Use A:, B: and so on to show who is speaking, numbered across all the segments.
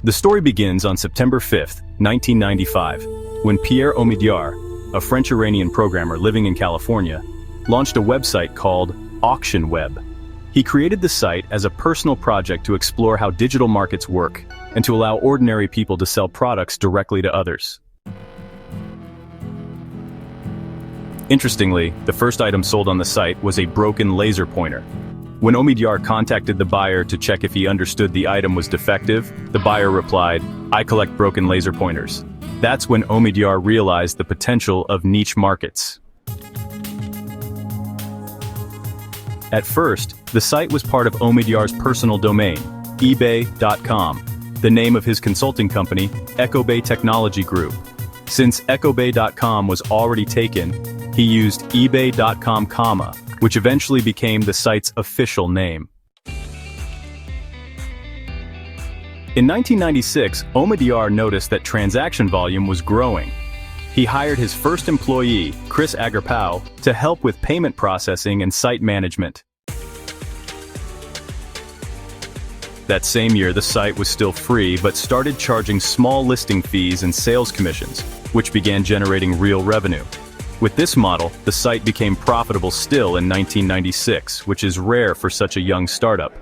A: The story begins on September 5th, 1995, when Pierre Omidyar, a French-Iranian programmer living in California, launched a website called Auction Web. He created the site as a personal project to explore how digital markets work and to allow ordinary people to sell products directly to others. Interestingly, the first item sold on the site was a broken laser pointer. When Omidyar contacted the buyer to check if he understood the item was defective, the buyer replied, "I collect broken laser pointers." That's when Omidyar realized the potential of niche markets. At first, the site was part of Omidyar's personal domain, eBay.com, the name of his consulting company, EchoBay Technology Group. Since EchoBay.com was already taken, he used eBay.com, which eventually became the site's official name. In 1996, Omidyar noticed that transaction volume was growing. He hired his first employee, Chris Agharpal, to help with payment processing and site management. That same year, the site was still free but started charging small listing fees and sales commissions, which began generating real revenue. With this model, the site became profitable still in 1996, which is rare for such a young startup.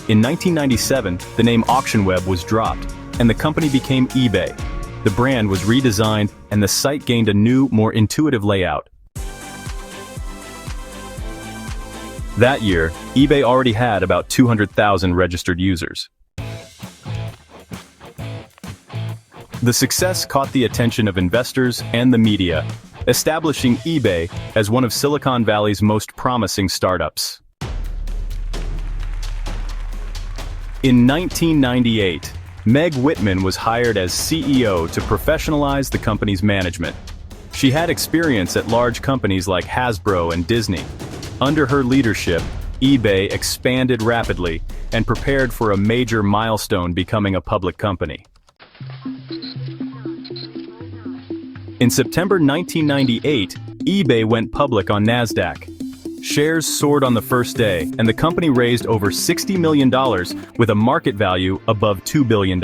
A: In 1997, the name Auction Web was dropped, and the company became eBay. The brand was redesigned, and the site gained a new, more intuitive layout. That year, eBay already had about 200,000 registered users. The success caught the attention of investors and the media, establishing eBay as one of Silicon Valley's most promising startups. In 1998, Meg Whitman was hired as CEO to professionalize the company's management. She had experience at large companies like Hasbro and Disney. Under her leadership, eBay expanded rapidly and prepared for a major milestone, becoming a public company. In September 1998, eBay went public on NASDAQ. Shares soared on the first day, and the company raised over $60 million with a market value above $2 billion.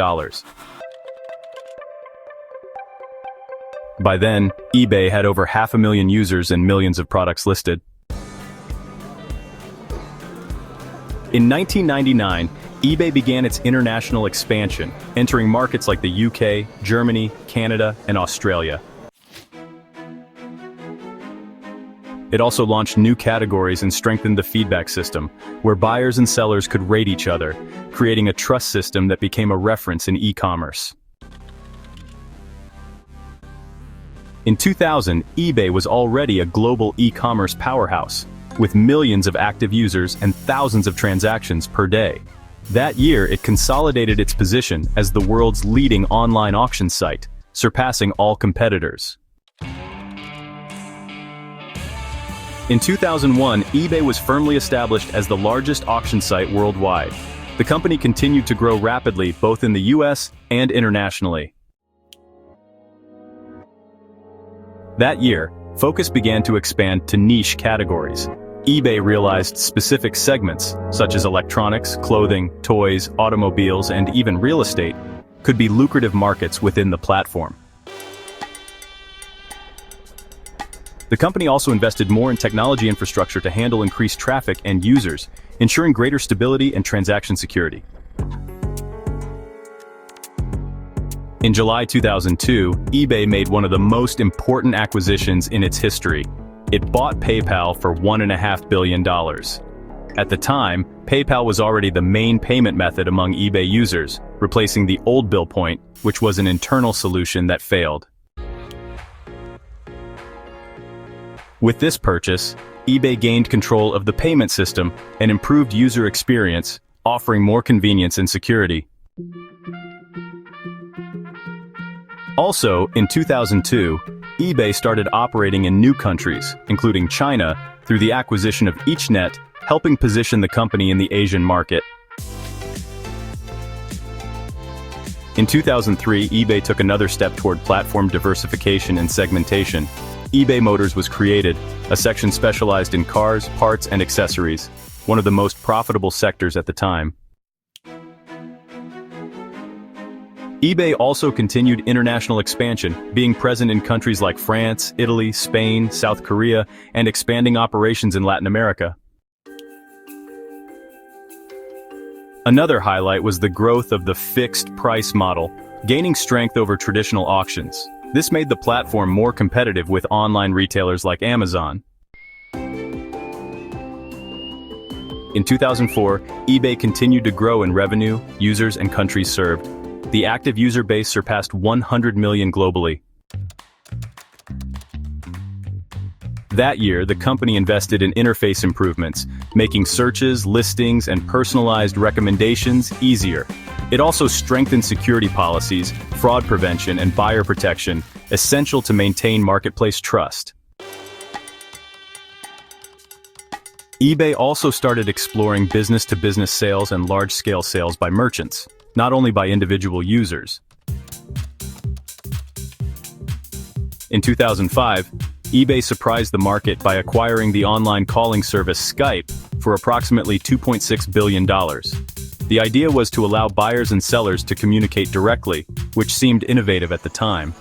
A: By then, eBay had over 500,000 users and millions of products listed. In 1999, eBay began its international expansion, entering markets like the UK, Germany, Canada, and Australia. It also launched new categories and strengthened the feedback system, where buyers and sellers could rate each other, creating a trust system that became a reference in e-commerce. In 2000, eBay was already a global e-commerce powerhouse, with millions of active users and thousands of transactions per day. That year, it consolidated its position as the world's leading online auction site, surpassing all competitors. In 2001, eBay was firmly established as the largest auction site worldwide. The company continued to grow rapidly both in the US and internationally. That year, focus began to expand to niche categories. eBay realized specific segments, such as electronics, clothing, toys, automobiles, and even real estate, could be lucrative markets within the platform. The company also invested more in technology infrastructure to handle increased traffic and users, ensuring greater stability and transaction security. In July 2002, eBay made one of the most important acquisitions in its history. It bought PayPal for $1.5 billion. At the time, PayPal was already the main payment method among eBay users, replacing the old bill point, which was an internal solution that failed. With this purchase, eBay gained control of the payment system and improved user experience, offering more convenience and security. Also, in 2002, eBay started operating in new countries, including China, through the acquisition of EachNet, helping position the company in the Asian market. In 2003, eBay took another step toward platform diversification and segmentation. eBay Motors was created, a section specialized in cars, parts, and accessories, one of the most profitable sectors at the time. eBay also continued international expansion, being present in countries like France, Italy, Spain, South Korea, and expanding operations in Latin America. Another highlight was the growth of the fixed price model, gaining strength over traditional auctions. This made the platform more competitive with online retailers like Amazon. In 2004, eBay continued to grow in revenue, users, and countries served. The active user base surpassed 100 million globally. That year, the company invested in interface improvements, making searches, listings, and personalized recommendations easier. It also strengthened security policies, fraud prevention, and buyer protection, essential to maintain marketplace trust. eBay also started exploring business-to-business sales and large-scale sales by merchants, not only by individual users. In 2005, eBay surprised the market by acquiring the online calling service Skype for approximately $2.6 billion. The idea was to allow buyers and sellers to communicate directly, which seemed innovative at the time.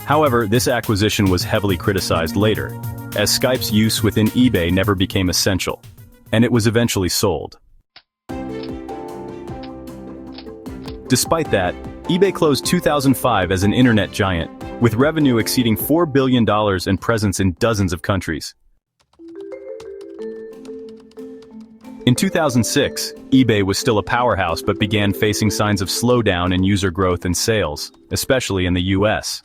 A: However, this acquisition was heavily criticized later, as Skype's use within eBay never became essential, and it was eventually sold. Despite that, eBay closed 2005 as an internet giant, with revenue exceeding $4 billion and presence in dozens of countries. In 2006, eBay was still a powerhouse but began facing signs of slowdown in user growth and sales, especially in the US.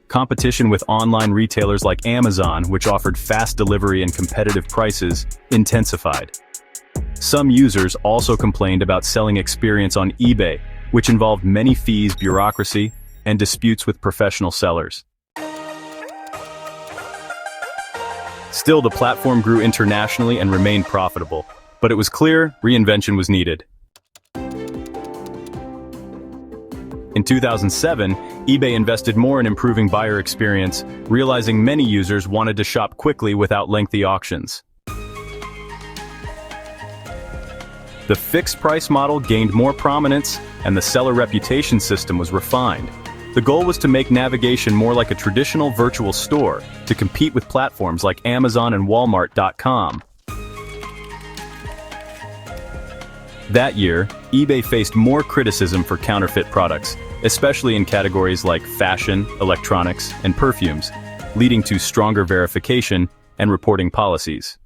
A: Competition with online retailers like Amazon, which offered fast delivery and competitive prices, intensified. Some users also complained about selling experience on eBay, which involved many fees, bureaucracy, and disputes with professional sellers. Still, the platform grew internationally and remained profitable, but it was clear reinvention was needed. In 2007, eBay invested more in improving buyer experience, realizing many users wanted to shop quickly without lengthy auctions. The fixed price model gained more prominence, and the seller reputation system was refined. The goal was to make navigation more like a traditional virtual store, to compete with platforms like Amazon and Walmart.com. That year, eBay faced more criticism for counterfeit products, especially in categories like fashion, electronics, and perfumes, leading to stronger verification and reporting policies.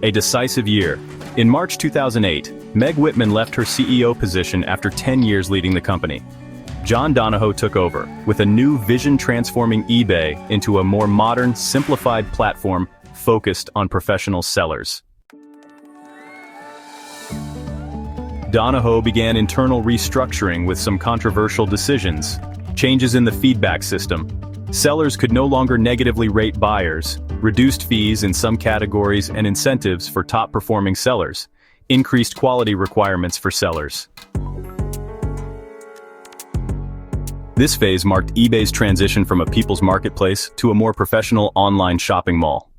A: A decisive year. In March 2008, Meg Whitman left her CEO position after 10 years leading the company. John Donahoe took over, with a new vision transforming eBay into a more modern, simplified platform focused on professional sellers. Donahoe began internal restructuring with some controversial decisions. Changes in the feedback system. Sellers could no longer negatively rate buyers, reduced fees in some categories and incentives for top-performing sellers, increased quality requirements for sellers. This phase marked eBay's transition from a people's marketplace to a more professional online shopping mall.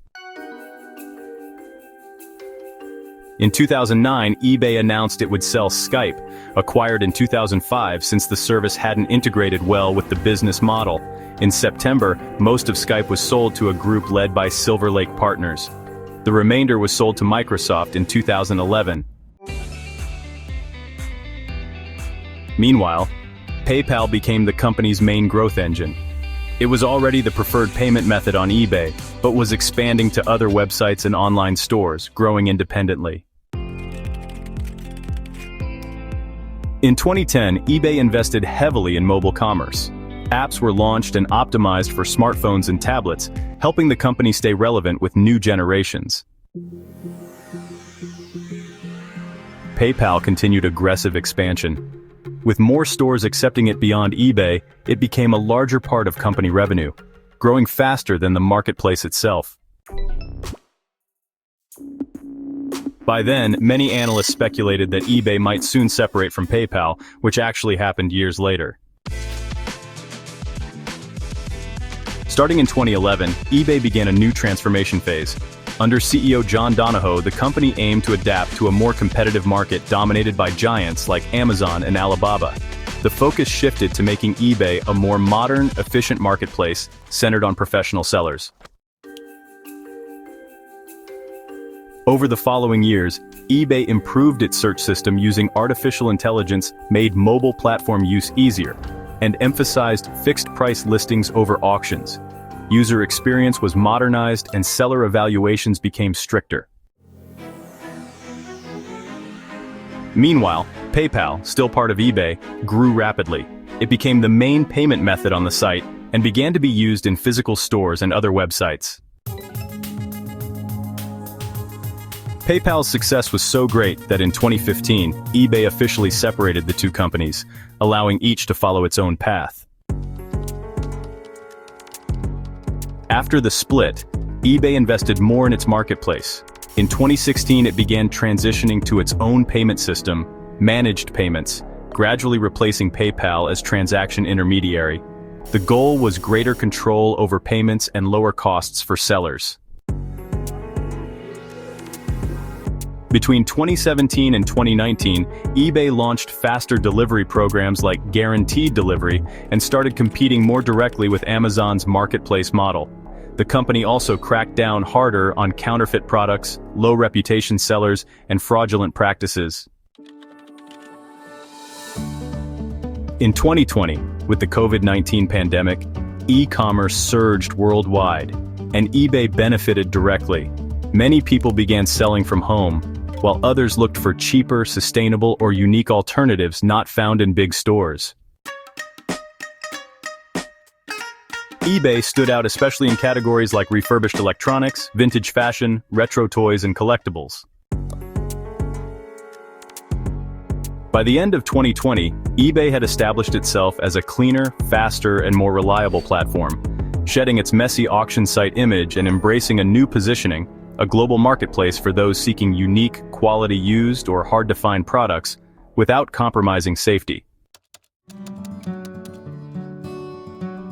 A: In 2009, eBay announced it would sell Skype, acquired in 2005 since the service hadn't integrated well with the business model. In September, most of Skype was sold to a group led by Silver Lake Partners. The remainder was sold to Microsoft in 2011. Meanwhile, PayPal became the company's main growth engine. It was already the preferred payment method on eBay, but was expanding to other websites and online stores, growing independently. In 2010, eBay invested heavily in mobile commerce. Apps were launched and optimized for smartphones and tablets, helping the company stay relevant with new generations. PayPal continued aggressive expansion. With more stores accepting it beyond eBay, it became a larger part of company revenue, growing faster than the marketplace itself. By then, many analysts speculated that eBay might soon separate from PayPal, which actually happened years later. Starting in 2011, eBay began a new transformation phase. Under CEO John Donahoe, the company aimed to adapt to a more competitive market dominated by giants like Amazon and Alibaba. The focus shifted to making eBay a more modern, efficient marketplace centered on professional sellers. Over the following years, eBay improved its search system using artificial intelligence, made mobile platform use easier, and emphasized fixed-price listings over auctions. User experience was modernized and seller evaluations became stricter. Meanwhile, PayPal, still part of eBay, grew rapidly. It became the main payment method on the site and began to be used in physical stores and other websites. PayPal's success was so great that in 2015, eBay officially separated the two companies, allowing each to follow its own path. After the split, eBay invested more in its marketplace. In 2016, it began transitioning to its own payment system, managed payments, gradually replacing PayPal as transaction intermediary. The goal was greater control over payments and lower costs for sellers. Between 2017 and 2019, eBay launched faster delivery programs like Guaranteed Delivery and started competing more directly with Amazon's marketplace model. The company also cracked down harder on counterfeit products, low-reputation sellers, and fraudulent practices. In 2020, with the COVID-19 pandemic, e-commerce surged worldwide, and eBay benefited directly. Many people began selling from home, while others looked for cheaper, sustainable, or unique alternatives not found in big stores. eBay stood out especially in categories like refurbished electronics, vintage fashion, retro toys, and collectibles. By the end of 2020, eBay had established itself as a cleaner, faster, and more reliable platform, shedding its messy auction site image and embracing a new positioning, a global marketplace for those seeking unique, quality used or hard-to-find products without compromising safety.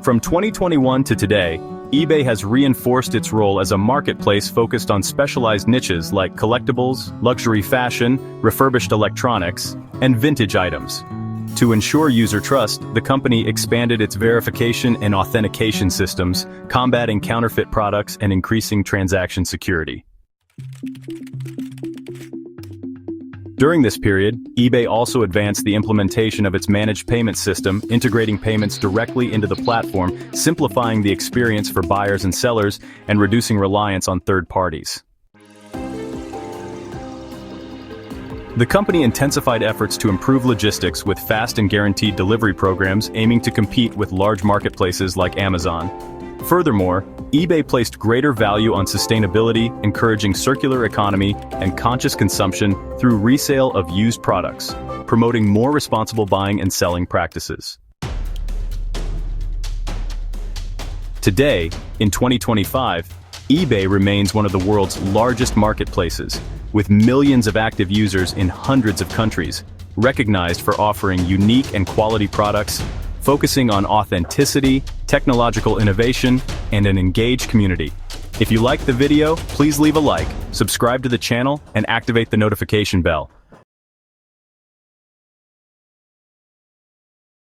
A: From 2021 to today, eBay has reinforced its role as a marketplace focused on specialized niches like collectibles, luxury fashion, refurbished electronics, and vintage items. To ensure user trust, the company expanded its verification and authentication systems, combating counterfeit products and increasing transaction security. During this period, eBay also advanced the implementation of its managed payment system, integrating payments directly into the platform, simplifying the experience for buyers and sellers, and reducing reliance on third parties. The company intensified efforts to improve logistics with fast and guaranteed delivery programs aiming to compete with large marketplaces like Amazon. Furthermore, eBay placed greater value on sustainability, encouraging circular economy and conscious consumption through resale of used products, promoting more responsible buying and selling practices. Today, in 2025, eBay remains one of the world's largest marketplaces, with millions of active users in hundreds of countries, recognized for offering unique and quality products, focusing on authenticity, technological innovation, and an engaged community. If you liked the video, please leave a like, subscribe to the channel, and activate the notification bell.